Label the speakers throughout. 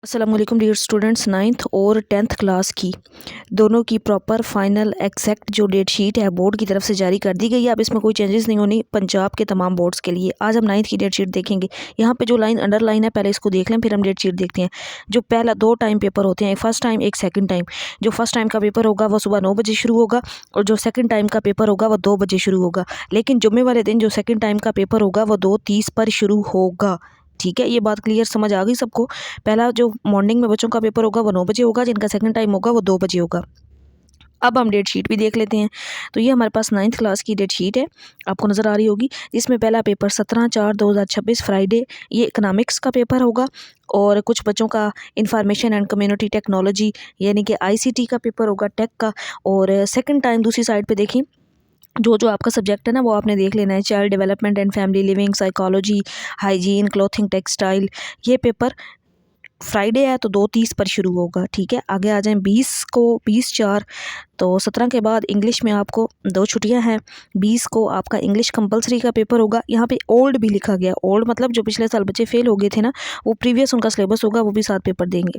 Speaker 1: अस्सलाम वालेकुम dear students, ninth और टेंथ क्लास की दोनों की प्रॉपर फाइनल एग्जैक्ट जो डेट शीट है बोर्ड की तरफ से जारी कर दी गई है। अब इसमें कोई चेंजेस नहीं होनी पंजाब के तमाम बोर्ड्स के लिए। आज हम नाइन्थ की डेट शीट देखेंगे। यहाँ पे जो लाइन अंडरलाइन है पहले इसको देख लें, फिर हम डेट शीट देखते हैं। जो पहला दो टाइम पेपर होते हैं, एक फर्स्ट टाइम एक सेकेंड टाइम। जो फर्स्ट टाइम का पेपर होगा वो सुबह 9 बजे शुरू होगा और जो सेकेंड टाइम का पेपर होगा वो 2 बजे शुरू होगा। लेकिन जुम्मे वाले दिन जो सेकेंड टाइम का पेपर होगा वो 2:30 पर शुरू होगा। ठीक है, ये बात क्लियर समझ आ गई सबको। पहला जो मॉर्निंग में बच्चों का पेपर होगा वो 9 बजे होगा, जिनका सेकंड टाइम होगा वो 2 बजे होगा। अब हम डेट शीट भी देख लेते हैं। तो ये हमारे पास नाइन्थ क्लास की डेट शीट है, आपको नज़र आ रही होगी। इसमें पहला पेपर 17/4/2026 फ्राइडे, ये इकनॉमिक्स का पेपर होगा। और कुछ बच्चों का इंफॉर्मेशन एंड कम्युनिटी टेक्नोलॉजी यानी कि ICT का पेपर होगा, टेक का। और सेकंड टाइम दूसरी साइड पे देखें, जो जो आपका सब्जेक्ट है ना वो आपने देख लेना है। Child development and family living, psychology, hygiene, clothing, textile. ये पेपर फ्राइडे है तो 2:30 पर शुरू होगा। ठीक है, आगे आ जाएं 20/4। तो 17 के बाद इंग्लिश में आपको 2 छुट्टियां हैं। 20 को आपका इंग्लिश कंपलसरी का पेपर होगा। यहाँ पे ओल्ड भी लिखा गया, ओल्ड मतलब जो पिछले साल बच्चे फेल हो गए थे ना, वो प्रीवियस उनका सिलेबस होगा, वो भी साथ पेपर देंगे।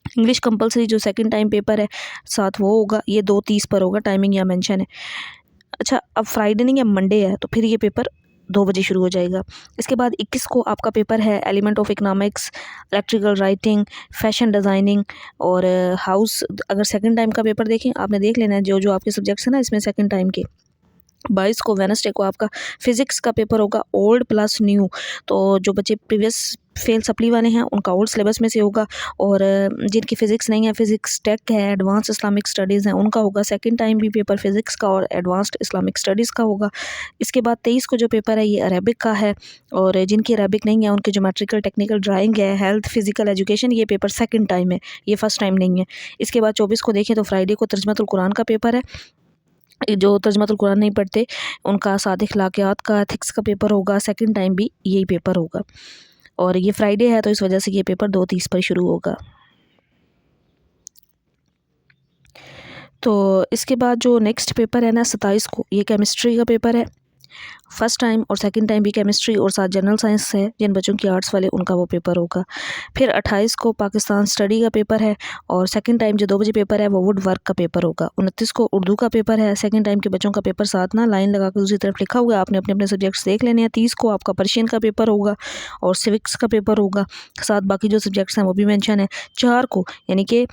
Speaker 1: इंग्लिश कंपलसरी जो सेकंड टाइम पेपर है साथ वो होगा, ये 2:30 पर होगा, टाइमिंग यहाँ मेंशन है। अच्छा, अब फ्राइडे नहीं है, मंडे है, तो फिर ये पेपर 2 बजे शुरू हो जाएगा। इसके बाद 21 को आपका पेपर है element of economics, electrical writing, fashion designing और हाउस। अगर सेकंड टाइम का पेपर देखें, आपने देख लेना है जो जो आपके सब्जेक्ट्स हैं ना इसमें सेकंड टाइम के। 22 को वेडनेसडे को आपका फिज़िक्स का पेपर होगा, ओल्ड प्लस न्यू। तो जो बच्चे प्रीवियस फेल सप्ली वाले हैं उनका ओल्ड सिलेबस में से होगा। और जिनकी फ़िज़िक्स नहीं है, फ़िज़िक्स टेक है, एडवांस इस्लामिक स्टडीज़ हैं, उनका होगा सेकंड टाइम भी पेपर फ़िज़िक्स का और एडवांस्ड इस्लामिक स्टडीज़ का होगा। इसके बाद 23 को जो पेपर है ये अरेबिक का है। और जिनकी अरेबिक नहीं है उनकी ज्योमेट्रिकल टेक्निकल ड्राइंग है, हेल्थ फिज़िकल एजुकेशन, ये पेपर सेकंड टाइम है, ये फर्स्ट टाइम नहीं है। इसके बाद 24 को देखें तो फ्राइडे को तर्जुमतुल कुरान का पेपर है। जो तर्जुमतुल कुरान नहीं पढ़ते उनका साथ अखलाकियात का, एथिक्स का पेपर होगा, सेकंड टाइम भी यही पेपर होगा। और ये फ्राइडे है तो इस वजह से ये पेपर 2:30 पर शुरू होगा। तो इसके बाद जो नेक्स्ट पेपर है ना 27 को, ये केमिस्ट्री का पेपर है। फर्स्ट टाइम और सेकंड टाइम भी केमिस्ट्री और साथ जनरल साइंस है, जिन बच्चों की आर्ट्स वाले उनका वो पेपर होगा। फिर 28 को पाकिस्तान स्टडी का पेपर है और सेकंड टाइम जो 2 बजे पेपर है वो वुड वर्क का पेपर होगा। 29 को उर्दू का पेपर है, सेकंड टाइम के बच्चों का पेपर साथ ना लाइन लगा कर दूसरी तरफ लिखा हुआ है, आपने अपने अपने सब्जेक्ट्स देख लेने हैं। 30 को आपका पर्शियन का पेपर होगा और सिविक्स का पेपर होगा, साथ बाकी जो सब्जेक्ट्स हैं वो भी मेंशन है। 4 को यानी कि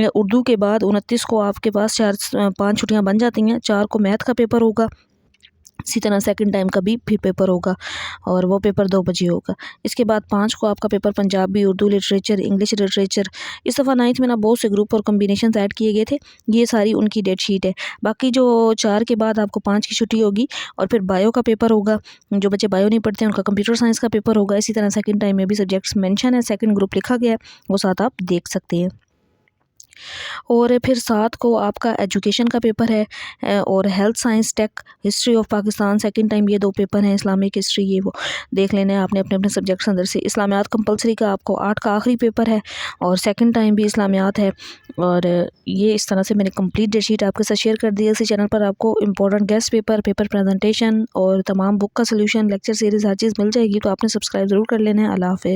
Speaker 1: उर्दू के बाद 29 को आपके पास 5 छुट्टियाँ बन जाती हैं। 4 को मैथ का पेपर होगा, इसी तरह सेकंड टाइम का भी फिर पेपर होगा और वो पेपर 2 बजे होगा। इसके बाद 5 को आपका paper Punjabi, Urdu literature, English literature. इस दफ़ा नाइन्थ में ना बहुत से ग्रुप और कॉम्बिनेशन ऐड किए गए थे, ये सारी उनकी डेट शीट है। बाकी जो 4 के बाद आपको 5 की छुट्टी होगी और फिर बायो का पेपर होगा। जो बच्चे बायो नहीं पढ़ते हैं उनका कंप्यूटर साइंस का पेपर होगा। इसी तरह सेकंड टाइम में भी सब्जेक्ट्स मेंशन है, सेकंड ग्रुप लिखा गया है, वो साथ आप देख सकते हैं। और फिर 7 को आपका एजुकेशन का पेपर है और health science, tech, history of Pakistan second time, ये 2 पेपर हैं। इस्लामिक हिस्ट्री ये वो देख लेना है आपने अपने अपने सब्जेक्ट्स अंदर से। इस्लामियात कंपलसरी का आपको 8 का आखिरी पेपर है और सेकंड टाइम भी इस्लामियात है। और ये इस तरह से मैंने कंप्लीट डेट शीट आपके साथ शेयर कर दी है। इसी चैनल पर आपको important guest paper, paper presentation और तमाम बुक का सोल्यूशन, लेक्चर सीरीज़ हर चीज़ मिल जाएगी, तो आपने सब्सक्राइब ज़रूर कर लेना है। अल्लाह हाफ़िज़।